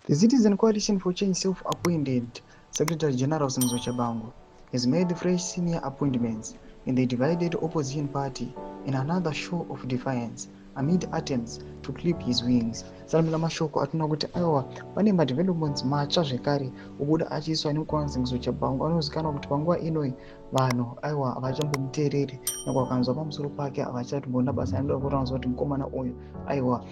The Citizen Coalition for Change self-appointed Secretary General Tshabangu has made fresh senior appointments in the divided opposition party in another show of defiance amid attempts to clip his wings. Salamila mashoko atinoda kuti aiwa pane madevelopments matsva zvekare obuda achiiswa nemukwaniso Tshabangu anozikanwa kuti panguva inoi vanhu aiwa havachambomuteereri nekwakanzwa pamusoro pake havachatombona basa anoda kutaura kuti mukomana uyu aiwa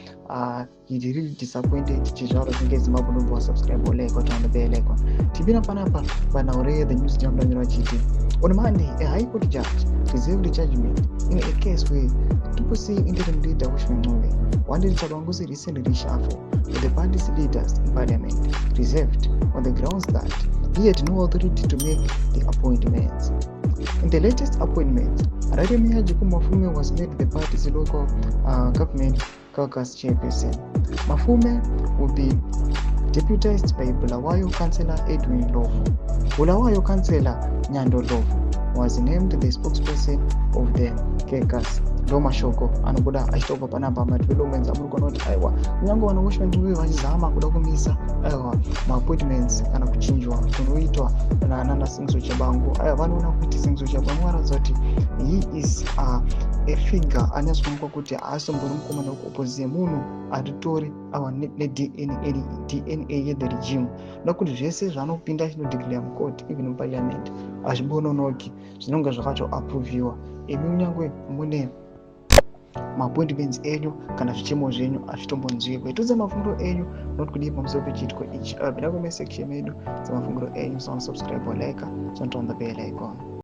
he really disappointed chizvaro chinge Zimbabwe Nobo subscribe oleko tano beleko tibina panapa banaure the news jam danyira chiti. On Monday, a High Court judge reserved judgment in a case where Triple C interim leader Wishman Move wanted Tshabangu's recent reshuffle with the party's leaders in parliament reserved on the grounds that he had no authority to make the appointments. In the latest appointment, Rademia Mafume was made the party's local government caucus chairperson. Mafume will be deputized by Bulawayo Councillor Edwin Lofu. Bulawayo Councillor Nyando Lofu was named the spokesperson of the caucus. Doma Shoko anobuda achitopa panapa madevelopments amurikona kuti aiwa kunyange vana Washington vachizama kuda kumisa aiwa maappointments kana kuchinjwa kunoitwa naanana Singso Tshabangu aiwa vanoona kuti Singso Tshabangu aratidza kuti he is a figure anyatsonekwa kuti haasimbori mukomana wekuopposition munhu atitori aiwa DNA yethe regime nokuti zvese zvaanopinda achinodeclare mukoti even muparliament hazvimbononoki zvinonge zvakatoapproviwa imi kunyange mune maappointments enyu kana zvichemo zvenyu hazvitombonzwikwe tudze mafungiro enyu not kudii pamusoro pechiitiko ichi bida kume section yedu dzemafungiro enyu subscribe like on the bell icon.